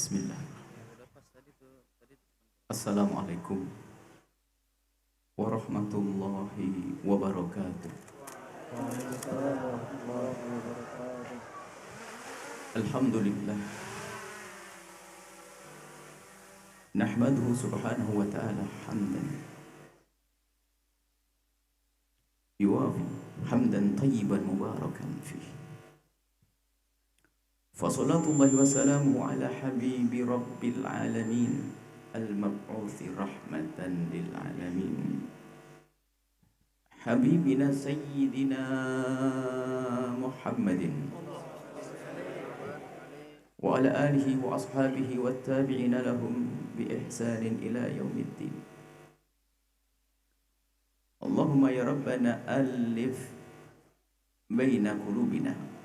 Bismillah. Assalamualaikum warahmatullahi wabarakatuh. Alhamdulillah. Nahmaduhu subhanahu wa ta'ala hamdan yuwafi hamdan tayyiban mubarakan fihi. Fasalatullahi wa salamuhu ala habibi rabbil alamin al-mab'uthi rahmatan lil alamin habibina sayyidina Muhammadin wa ala alihi wa ashabihi wa tabi'ina lahum bi ihsanin ila yaumiddin. Allahumma ya Rabbana alif baina qulubina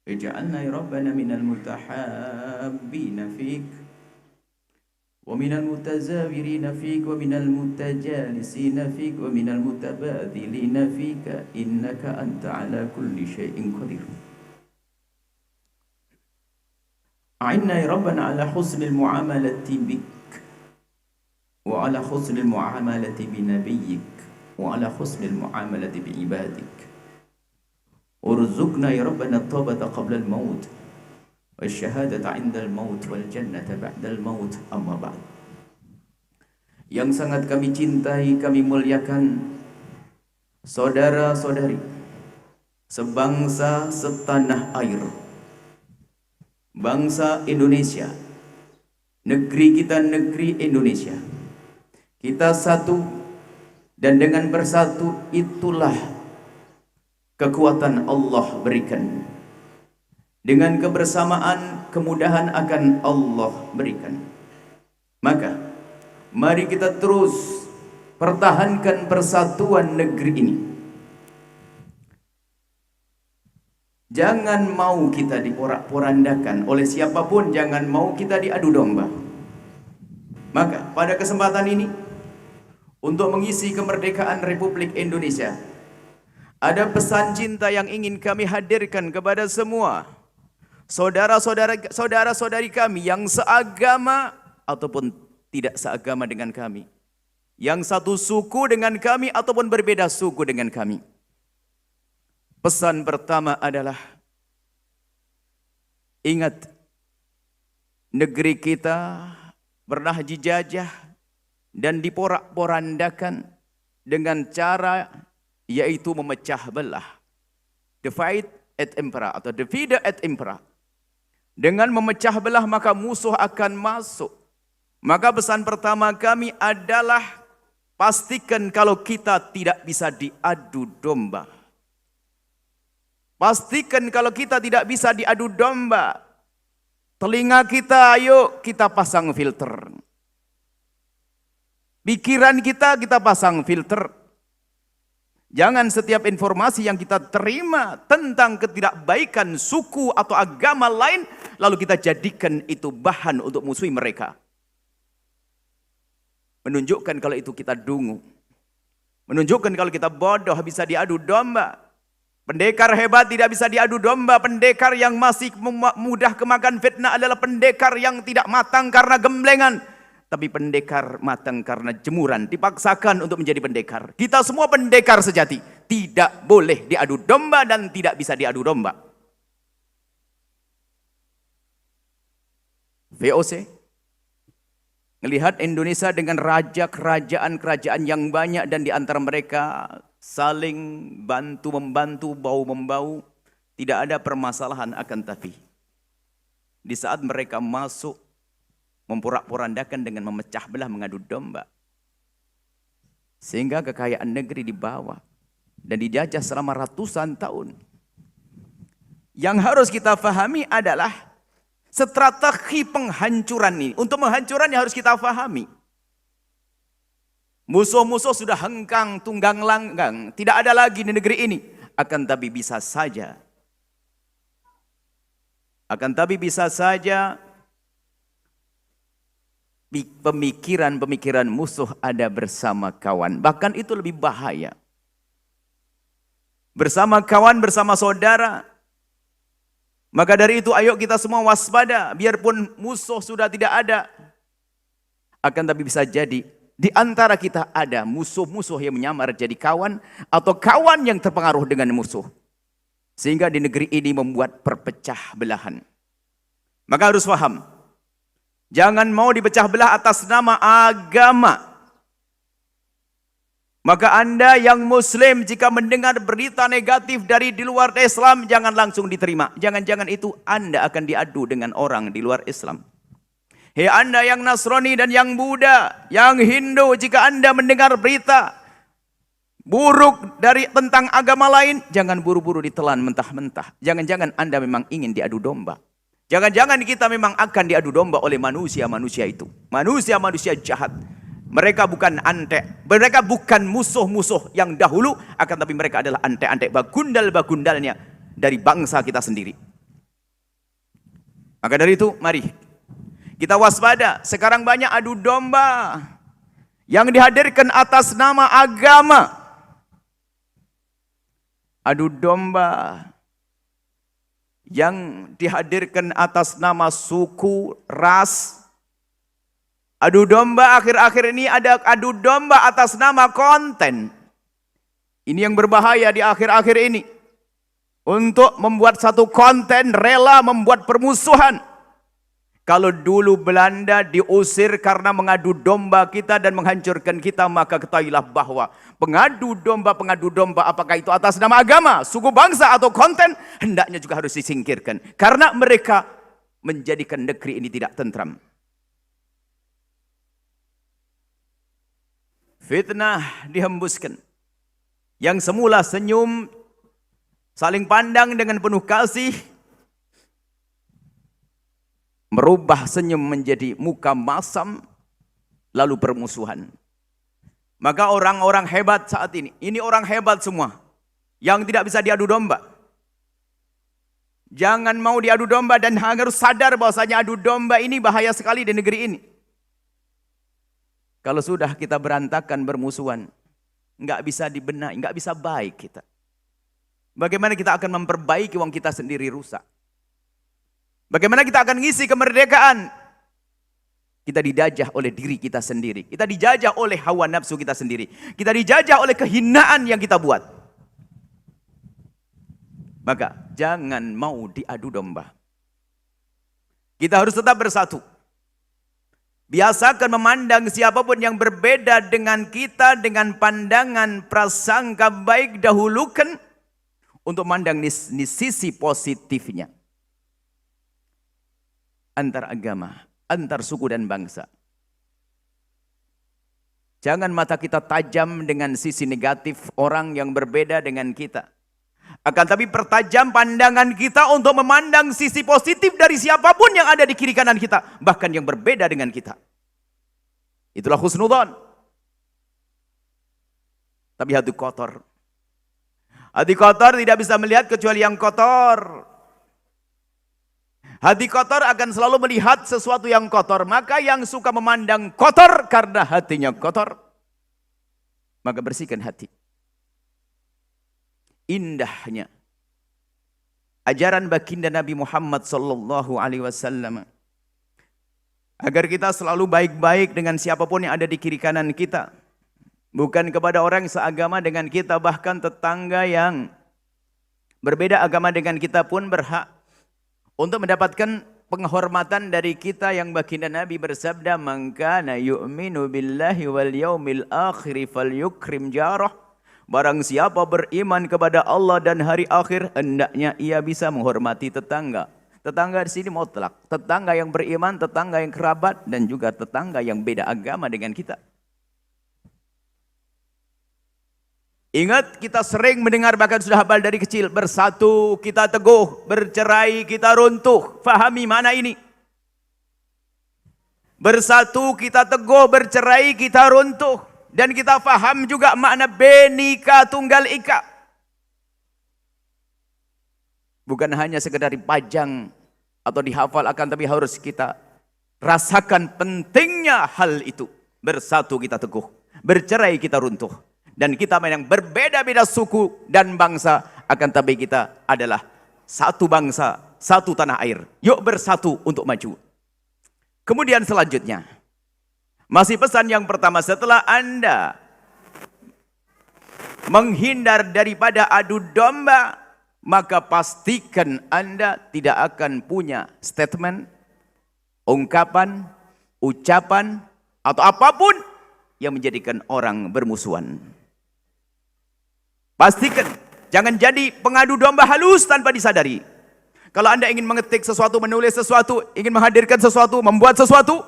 ij'alna ya Rabbana minal mutahabbina fik wa minal mutazawirina fik wa minal mutajalisina fik wa minal mutabadhilina fika innaka anta ala kulli syai'in qadir. A'inna ya Rabbana ala husnil muamalati bik wa ala husnil muamalati bi nabiyyik wa ala husnil muamalati bi ibadik. Urzuqna ya Rabbana at-taubata qabla al-maut wasyahadata 'inda al-maut wal jannata ba'da al-maut, amma ba'd. Yang sangat kami cintai, kami muliakan saudara-saudari sebangsa setanah air, bangsa Indonesia, negeri kita, negeri Indonesia. Kita satu, dan dengan bersatu itulah kekuatan Allah berikan. Dengan kebersamaan, kemudahan akan Allah berikan. Maka, mari kita terus pertahankan persatuan negeri ini. Jangan mau kita diporak-porandakan oleh siapapun, jangan mau kita diadu domba. Maka, pada kesempatan ini, untuk mengisi kemerdekaan Republik Indonesia, ada pesan cinta yang ingin kami hadirkan kepada semua saudara-saudari kami yang seagama ataupun tidak seagama dengan kami, yang satu suku dengan kami ataupun berbeda suku dengan kami. Pesan pertama adalah, ingat, negeri kita pernah dijajah dan diporak-porandakan dengan cara yaitu memecah belah, divide et impera atau divide et impera. Dengan memecah belah maka musuh akan masuk. Maka pesan pertama kami adalah pastikan kalau kita tidak bisa diadu domba. Pastikan kalau kita tidak bisa diadu domba. Telinga kita, ayo kita pasang filter. Pikiran kita pasang filter. Jangan setiap informasi yang kita terima tentang ketidakbaikan suku atau agama lain, lalu kita jadikan itu bahan untuk musuhi mereka. Menunjukkan kalau itu kita dungu. Menunjukkan kalau kita bodoh, bisa diadu domba. Pendekar hebat tidak bisa diadu domba. Pendekar yang masih mudah kemakan fitnah adalah pendekar yang tidak matang karena gemblengan. Tapi pendekar matang karena jemuran, dipaksakan untuk menjadi pendekar. Kita semua pendekar sejati. Tidak boleh diadu domba dan tidak bisa diadu domba. VOC melihat Indonesia dengan kerajaan yang banyak, dan di antara mereka saling bantu-membantu, bau-membau. Tidak ada permasalahan, akan tapi di saat mereka masuk memporak-porandakan dengan memecah belah, mengadu domba, sehingga kekayaan negeri dibawa dan dijajah selama ratusan tahun. Yang harus kita pahami adalah strategi penghancuran ini. Untuk menghancurannya harus kita pahami. Musuh-musuh sudah hengkang, tunggang langgang, tidak ada lagi di negeri ini. Akan tapi bisa saja pemikiran musuh ada bersama kawan. Bahkan itu lebih bahaya. Bersama kawan, bersama saudara, Maka dari itu ayo kita semua waspada, biarpun musuh sudah tidak ada. Akan tapi bisa jadi di antara kita ada musuh-musuh yang menyamar jadi kawan, atau kawan yang terpengaruh dengan musuh. Sehingga di negeri ini membuat perpecah belahan. Maka harus paham, jangan mau dipecah belah atas nama agama. Maka Anda yang Muslim jika mendengar berita negatif dari di luar Islam, jangan langsung diterima. Jangan-jangan itu Anda akan diadu dengan orang di luar Islam. Hei Anda yang Nasrani dan yang Buddha, yang Hindu, jika Anda mendengar berita buruk tentang agama lain, jangan buru-buru ditelan mentah-mentah. Jangan-jangan Anda memang ingin diadu domba. Jangan-jangan kita memang akan diadu domba oleh manusia-manusia itu. Manusia-manusia jahat. Mereka bukan antek, mereka bukan musuh-musuh yang dahulu, akan tapi mereka adalah antek-antek bagundal-bagundalnya dari bangsa kita sendiri. Maka dari itu, mari kita waspada. Sekarang banyak adu domba yang dihadirkan atas nama agama. Adu domba yang dihadirkan atas nama suku, ras. Adu domba akhir-akhir ini ada adu domba atas nama konten. Ini yang berbahaya di akhir-akhir ini. Untuk membuat satu konten rela membuat permusuhan. Kalau dulu Belanda diusir karena mengadu domba kita dan menghancurkan kita, maka ketahuilah bahwa pengadu domba apakah itu atas nama agama, suku bangsa atau konten, hendaknya juga harus disingkirkan. Karena mereka menjadikan negeri ini tidak tentram. Fitnah dihembuskan. Yang semula senyum, saling pandang dengan penuh kasih, merubah senyum menjadi muka masam, lalu permusuhan. Maka orang-orang hebat saat ini orang hebat semua, yang tidak bisa diadu domba. Jangan mau diadu domba dan harus sadar bahwasanya adu domba ini bahaya sekali di negeri ini. Kalau sudah kita berantakan bermusuhan, nggak bisa dibenahi, nggak bisa baik kita. Bagaimana kita akan memperbaiki uang kita sendiri rusak? Bagaimana kita akan ngisi kemerdekaan? Kita dijajah oleh diri kita sendiri. Kita dijajah oleh hawa nafsu kita sendiri. Kita dijajah oleh kehinaan yang kita buat. Maka jangan mau diadu domba. Kita harus tetap bersatu. Biasakan memandang siapapun yang berbeda dengan kita dengan pandangan prasangka baik, dahulukan untuk memandang sisi positifnya. Antar agama, antar suku dan bangsa. Jangan mata kita tajam dengan sisi negatif orang yang berbeda dengan kita. Akan tapi pertajam pandangan kita untuk memandang sisi positif dari siapapun yang ada di kiri kanan kita. Bahkan yang berbeda dengan kita. Itulah husnudzon. Tapi hati kotor. Hati kotor tidak bisa melihat kecuali yang kotor. Hati kotor akan selalu melihat sesuatu yang kotor. Maka yang suka memandang kotor karena hatinya kotor, maka bersihkan hati. Indahnya ajaran baginda Nabi Muhammad sallallahu alaihi wasallam agar kita selalu baik-baik dengan siapapun yang ada di kiri kanan kita, bukan kepada orang seagama dengan kita, bahkan tetangga yang berbeda agama dengan kita pun berhak untuk mendapatkan penghormatan dari kita, yang baginda Nabi bersabda, "Man kana yu'minu billahi wal yaumil akhir falyukrim jarah." Barang siapa beriman kepada Allah dan hari akhir, hendaknya ia bisa menghormati tetangga. Tetangga di sini mutlak. Tetangga yang beriman, tetangga yang kerabat, dan juga tetangga yang beda agama dengan kita. Ingat, kita sering mendengar, bahkan sudah hafal dari kecil, bersatu kita teguh, bercerai kita runtuh. Fahami mana ini? Bersatu kita teguh, bercerai kita runtuh. Dan kita faham juga makna Bhinneka Tunggal Ika. Bukan hanya sekedar dipajang atau dihafal, akan tapi harus kita rasakan pentingnya hal itu. Bersatu kita teguh, bercerai kita runtuh. Dan kita yang berbeda-beda suku dan bangsa, akan tapi kita adalah satu bangsa, satu tanah air. Yuk bersatu untuk maju. Kemudian selanjutnya, masih pesan yang pertama, setelah Anda menghindar daripada adu domba, maka pastikan Anda tidak akan punya statement, ungkapan, ucapan, atau apapun yang menjadikan orang bermusuhan. Pastikan, jangan jadi pengadu domba halus tanpa disadari. Kalau Anda ingin mengetik sesuatu, menulis sesuatu, ingin menghadirkan sesuatu, membuat sesuatu,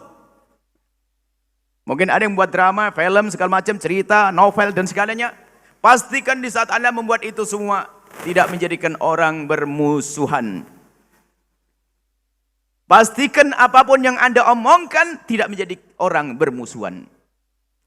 mungkin ada yang membuat drama, film, segala macam, cerita, novel, dan segalanya. Pastikan di saat Anda membuat itu semua, tidak menjadikan orang bermusuhan. Pastikan apapun yang Anda omongkan, tidak menjadi orang bermusuhan.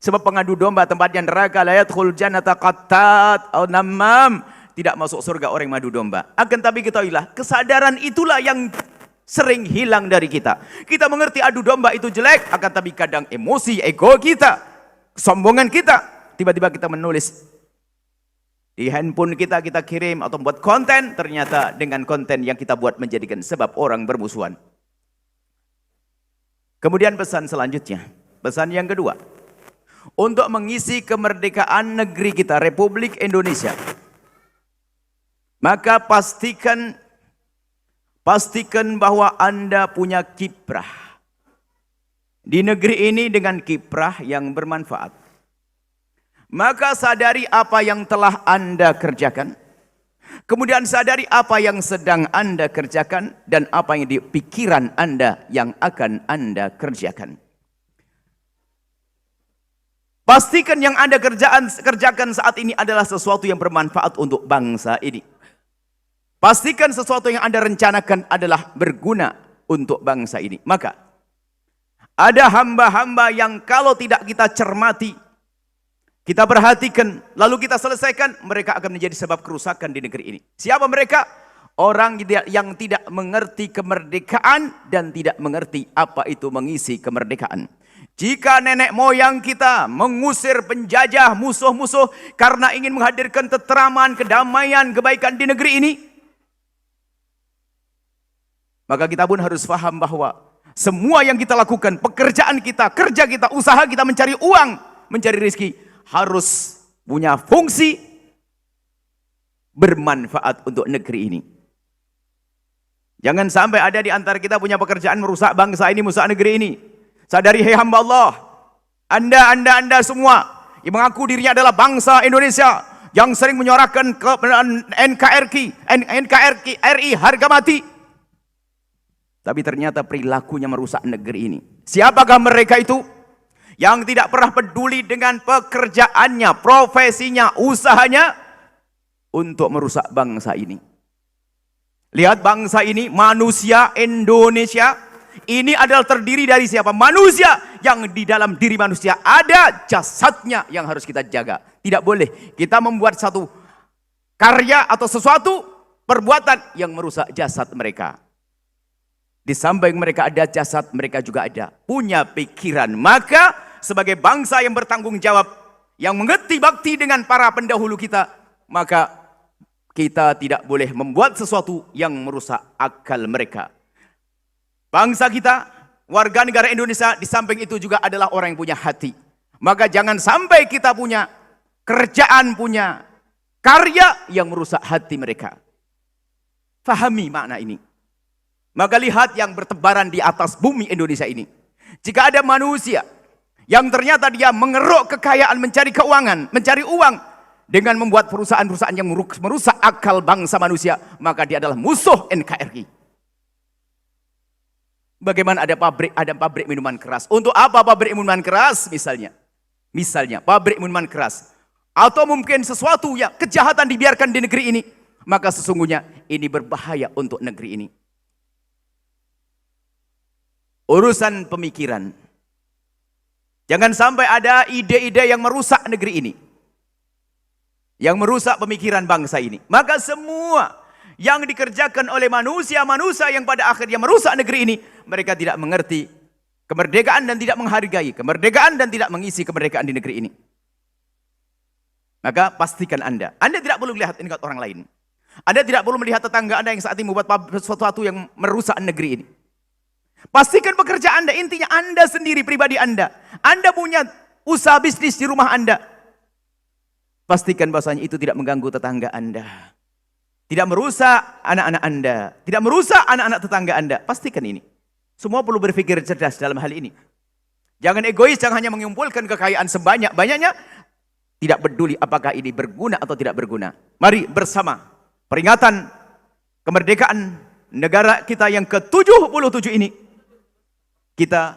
Sebab pengadu domba tempatnya neraka, la yadkhul jannata qattat atau namam. Tidak masuk surga orang yang madu domba. Akan tapi ketahuilah, kesadaran itulah yang sering hilang dari kita. Kita mengerti adu domba itu jelek, akan tapi kadang emosi, ego kita, kesombongan kita, tiba-tiba kita menulis di handphone kita, kita kirim atau membuat konten, ternyata dengan konten yang kita buat menjadikan sebab orang bermusuhan. Kemudian pesan selanjutnya, pesan yang kedua, untuk mengisi kemerdekaan negeri kita, Republik Indonesia, maka pastikan bahwa Anda punya kiprah di negeri ini dengan kiprah yang bermanfaat. Maka sadari apa yang telah Anda kerjakan, kemudian sadari apa yang sedang Anda kerjakan, dan apa yang di pikiran Anda yang akan Anda kerjakan. Pastikan yang Anda kerjakan saat ini adalah sesuatu yang bermanfaat untuk bangsa ini. Pastikan sesuatu yang Anda rencanakan adalah berguna untuk bangsa ini. Maka ada hamba-hamba yang kalau tidak kita cermati, kita perhatikan, lalu kita selesaikan, mereka akan menjadi sebab kerusakan di negeri ini. Siapa mereka? Orang yang tidak mengerti kemerdekaan dan tidak mengerti apa itu mengisi kemerdekaan. Jika nenek moyang kita mengusir penjajah, musuh-musuh karena ingin menghadirkan keteraman, kedamaian, kebaikan di negeri ini, maka kita pun harus paham bahwa semua yang kita lakukan, pekerjaan kita, kerja kita, usaha kita mencari uang, mencari rezeki, harus punya fungsi bermanfaat untuk negeri ini. Jangan sampai ada di antara kita punya pekerjaan merusak bangsa ini, merusak negeri ini. Sadari, hei hamba Allah, Anda semua yang mengaku dirinya adalah bangsa Indonesia, yang sering menyuarakan NKRI harga mati, tapi ternyata perilakunya merusak negeri ini. Siapakah mereka itu? Yang tidak pernah peduli dengan pekerjaannya, profesinya, usahanya untuk merusak bangsa ini. Lihat bangsa ini, manusia Indonesia ini adalah terdiri dari siapa? Manusia, yang di dalam diri manusia ada jasadnya yang harus kita jaga. Tidak boleh kita membuat satu karya atau sesuatu perbuatan yang merusak jasad mereka. Di samping mereka ada jasad, mereka juga ada punya pikiran. Maka sebagai bangsa yang bertanggung jawab, yang mengerti bakti dengan para pendahulu kita, maka kita tidak boleh membuat sesuatu yang merusak akal mereka. Bangsa kita, warga negara Indonesia, di samping itu juga adalah orang yang punya hati. Maka jangan sampai kita punya kerjaan, punya karya yang merusak hati mereka. Fahami makna ini. Maka lihat yang bertebaran di atas bumi Indonesia ini. Jika ada manusia yang ternyata dia mengeruk kekayaan, mencari keuangan, mencari uang dengan membuat perusahaan-perusahaan yang merusak akal bangsa manusia, maka dia adalah musuh NKRI. Bagaimana ada pabrik minuman keras? Untuk apa pabrik minuman keras? Misalnya pabrik minuman keras, atau mungkin sesuatu yang kejahatan dibiarkan di negeri ini, maka sesungguhnya ini berbahaya untuk negeri ini. Urusan pemikiran. Jangan sampai ada ide-ide yang merusak negeri ini, yang merusak pemikiran bangsa ini. Maka semua yang dikerjakan oleh manusia-manusia yang pada akhirnya merusak negeri ini, mereka tidak mengerti kemerdekaan dan tidak menghargai kemerdekaan dan tidak mengisi kemerdekaan di negeri ini. Maka pastikan Anda tidak perlu lihat ini orang lain. Anda tidak perlu melihat tetangga Anda yang saat ini membuat sesuatu yang merusak negeri ini. Pastikan pekerjaan Anda, intinya Anda sendiri, pribadi Anda. Anda punya usaha bisnis di rumah Anda. Pastikan bahasanya itu tidak mengganggu tetangga Anda. Tidak merusak anak-anak Anda. Tidak merusak anak-anak tetangga Anda. Pastikan ini. Semua perlu berpikir cerdas dalam hal ini. Jangan egois, jangan hanya mengumpulkan kekayaan sebanyak-banyaknya. Tidak peduli apakah ini berguna atau tidak berguna. Mari bersama peringatan kemerdekaan negara kita yang ke-77 ini. Kita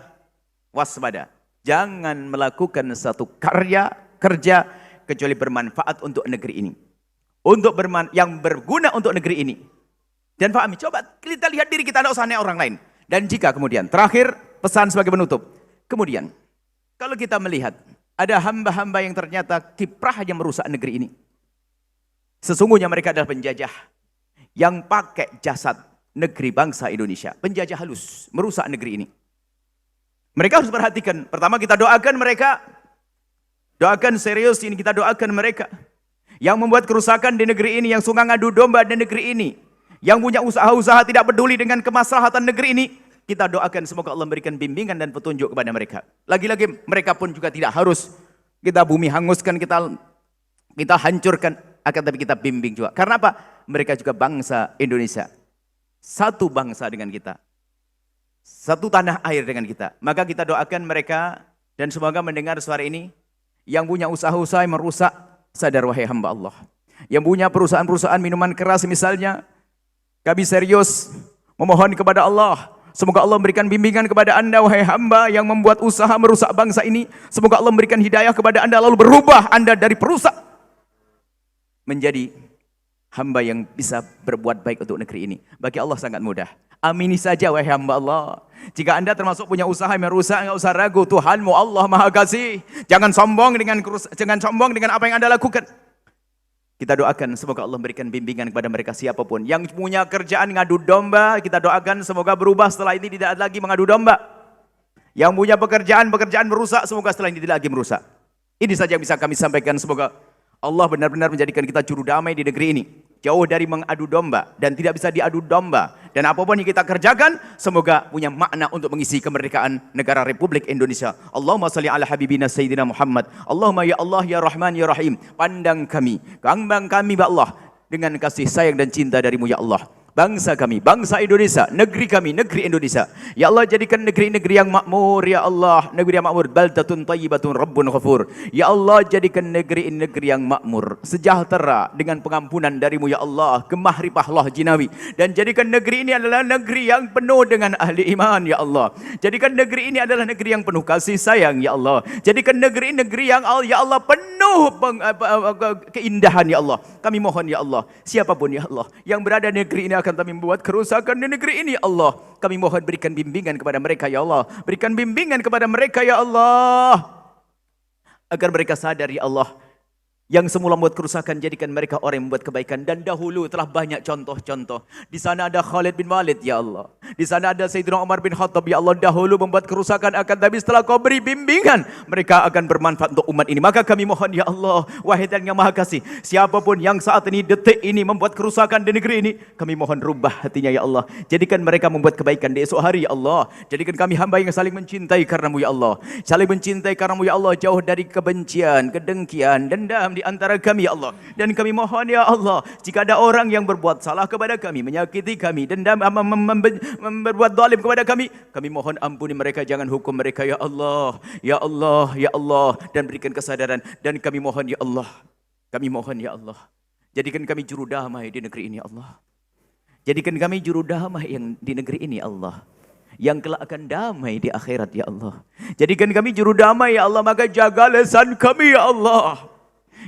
waspada. Jangan melakukan satu kerja kecuali bermanfaat untuk negeri ini. Yang berguna untuk negeri ini. Dan pahami, coba kita lihat diri kita, tidak usah hanya orang lain. Dan jika kemudian, terakhir pesan sebagai penutup. Kemudian, kalau kita melihat, ada hamba-hamba yang ternyata kiprahnya merusak negeri ini. Sesungguhnya mereka adalah penjajah yang pakai jasad negeri bangsa Indonesia. Penjajah halus, merusak negeri ini. Mereka harus perhatikan. Pertama kita doakan mereka. Doakan serius ini, kita doakan mereka. Yang membuat kerusakan di negeri ini, yang suka ngadu domba di negeri ini. Yang punya usaha-usaha tidak peduli dengan kemaslahatan negeri ini. Kita doakan semoga Allah memberikan bimbingan dan petunjuk kepada mereka. Lagi-lagi mereka pun juga tidak harus kita bumi hanguskan, kita hancurkan. Akan tapi kita bimbing juga. Karena apa? Mereka juga bangsa Indonesia. Satu bangsa dengan kita. Satu tanah air dengan kita. Maka kita doakan mereka dan semoga mendengar suara ini. Yang punya usaha-usaha yang merusak, sadar wahai hamba Allah. Yang punya perusahaan-perusahaan minuman keras misalnya, kami serius memohon kepada Allah. Semoga Allah memberikan bimbingan kepada Anda wahai hamba yang membuat usaha merusak bangsa ini. Semoga Allah memberikan hidayah kepada Anda lalu berubah Anda dari perusak menjadi hamba yang bisa berbuat baik untuk negeri ini. Bagi Allah sangat mudah. Amini saja wahai hamba Allah. Jika Anda termasuk punya usaha yang merusak, enggak usah ragu, Tuhanmu Allah Maha Kasih. Jangan sombong dengan apa yang Anda lakukan. Kita doakan semoga Allah memberikan bimbingan kepada mereka siapapun. Yang punya kerjaan ngadu domba, kita doakan semoga berubah setelah ini tidak lagi mengadu domba. Yang punya pekerjaan merusak, semoga setelah ini tidak lagi merusak. Ini saja yang bisa kami sampaikan. Semoga Allah benar-benar menjadikan kita juru damai di negeri ini. Jauh dari mengadu domba dan tidak bisa diadu domba. Dan apapun yang kita kerjakan, semoga punya makna untuk mengisi kemerdekaan negara Republik Indonesia. Allahumma salli ala habibina Sayyidina Muhammad. Allahumma ya Allah ya Rahman ya Rahim. Pandang kami, kambang kami ya Allah, dengan kasih sayang dan cinta darimu ya Allah. Bangsa kami, bangsa Indonesia, negeri kami, negeri Indonesia. Ya Allah, jadikan negeri-negeri yang makmur, ya Allah. Negeri yang makmur, baldatun tayyibatun rabbun ghafur. Ya Allah, jadikan negeri-negeri yang makmur, sejahtera dengan pengampunan darimu, ya Allah. Gemah ripahlah jinawi. Dan jadikan negeri ini adalah negeri yang penuh dengan ahli iman, ya Allah. Jadikan negeri ini adalah negeri yang penuh kasih sayang, ya Allah. Jadikan negeri-negeri yang, ya Allah, penuh keindahan, ya Allah. Kami mohon, ya Allah, siapapun, ya Allah, yang berada di negeri ini akan kami membuat kerusakan di negeri ini, Allah. Kami mohon berikan bimbingan kepada mereka, ya Allah. Berikan bimbingan kepada mereka, ya Allah. Agar mereka sadar, ya Allah. Yang semula membuat kerusakan, jadikan mereka orang yang membuat kebaikan. Dan dahulu telah banyak contoh-contoh. Di sana ada Khalid bin Walid, ya Allah. Di sana ada Sayyidina Umar bin Khattab, ya Allah. Dahulu membuat kerusakan, akan tapi setelah kau beri bimbingan, mereka akan bermanfaat untuk umat ini. Maka kami mohon, ya Allah, wahai dan yang maha kasih, siapapun yang saat ini, detik ini membuat kerusakan di negeri ini, kami mohon rubah hatinya, ya Allah. Jadikan mereka membuat kebaikan di esok hari, ya Allah. Jadikan kami hamba yang saling mencintai karenamu, ya Allah. Saling mencintai karenamu, ya Allah. Jauh dari kebencian, kedengkian, dendam di antara kami, ya Allah. Dan kami mohon, ya Allah, jika ada orang yang berbuat salah kepada kami, menyakiti kami, dendam, berbuat zalim kepada kami mohon ampuni mereka, jangan hukum mereka, ya Allah. Ya Allah, ya Allah. Dan berikan kesadaran. Dan kami mohon, ya Allah, kami mohon, ya Allah, jadikan kami juru damai di negeri ini, Allah. Jadikan kami juru damai yang di negeri ini, Allah, yang kelak akan damai di akhirat, ya Allah. Jadikan kami juru damai, ya Allah. Maka jaga lisan kami, ya Allah.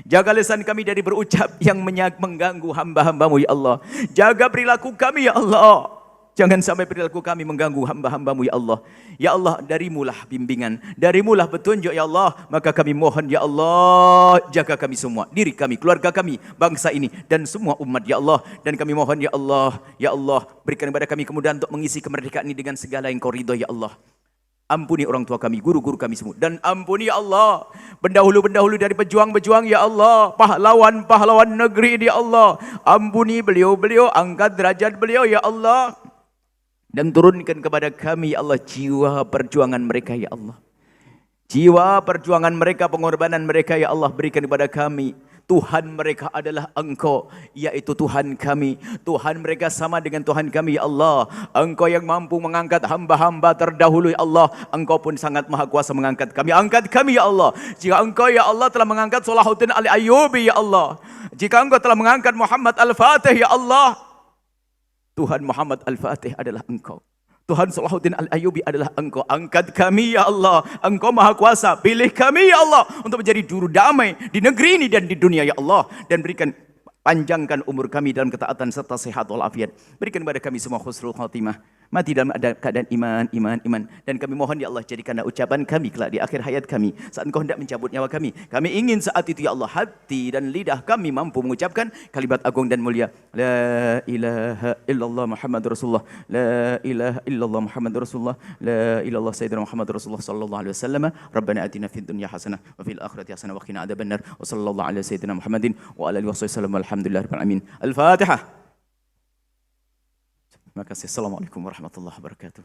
Jaga lisan kami dari berucap yang mengganggu hamba-hambamu, ya Allah. Jaga perilaku kami, ya Allah. Jangan sampai perilaku kami mengganggu hamba-hambamu, ya Allah. Ya Allah, darimulah bimbingan, darimulah petunjuk, ya Allah. Maka kami mohon, ya Allah, jaga kami semua, diri kami, keluarga kami, bangsa ini, dan semua umat, ya Allah. Dan kami mohon, ya Allah, berikan kepada kami kemudahan untuk mengisi kemerdekaan ini dengan segala yang kau ridho, ya Allah. Ampuni orang tua kami, guru-guru kami semua. Dan ampuni, ya Allah, pendahulu-pendahulu dari pejuang-pejuang ya Allah, pahlawan-pahlawan negeri ya Allah, ampuni beliau-beliau, angkat derajat beliau ya Allah, dan turunkan kepada kami ya Allah jiwa perjuangan mereka ya Allah. Jiwa perjuangan mereka, pengorbanan mereka ya Allah berikan kepada kami. Tuhan mereka adalah Engkau, yaitu Tuhan kami. Tuhan mereka sama dengan Tuhan kami ya Allah. Engkau yang mampu mengangkat hamba-hamba terdahulu ya Allah. Engkau pun sangat maha kuasa mengangkat kami. Angkat kami ya Allah. Jika Engkau ya Allah telah mengangkat Salahuddin Al-Ayyubi ya Allah, jika Engkau telah mengangkat Muhammad Al-Fatih ya Allah, Tuhan Muhammad Al-Fatih adalah Engkau. Tuhan Salahuddin Al-Ayyubi adalah Engkau. Angkat kami ya Allah. Engkau maha kuasa. Pilih kami ya Allah untuk menjadi juru damai di negeri ini dan di dunia ya Allah. Dan berikan, panjangkan umur kami dalam ketaatan serta sehat walafiat. Berikan kepada kami semua husnul khatimah. Mati dalam keadaan iman. Dan kami mohon ya Allah, jadikanlah ucapan kami kelak di akhir hayat kami, saat Engkau hendak mencabut nyawa kami. Kami ingin saat itu ya Allah, hati dan lidah kami mampu mengucapkan kalimat agung dan mulia, La ilaha illallah Muhammad Rasulullah, La ilaha illallah Muhammad Rasulullah, La ilallah Sayyidina Muhammad Rasulullah sallallahu alaihi wasallam. Rabbana atina fid dunya hasanah wa fil akhirati hasanah wa qina adzabannar. Wa sallallahu ala Sayyidina Muhammadin wa ala alihi wasallam. Alhamdulillahirabbil alamin. Al-Fatihah. Terima kasih. Assalamualaikum warahmatullahi wabarakatuh.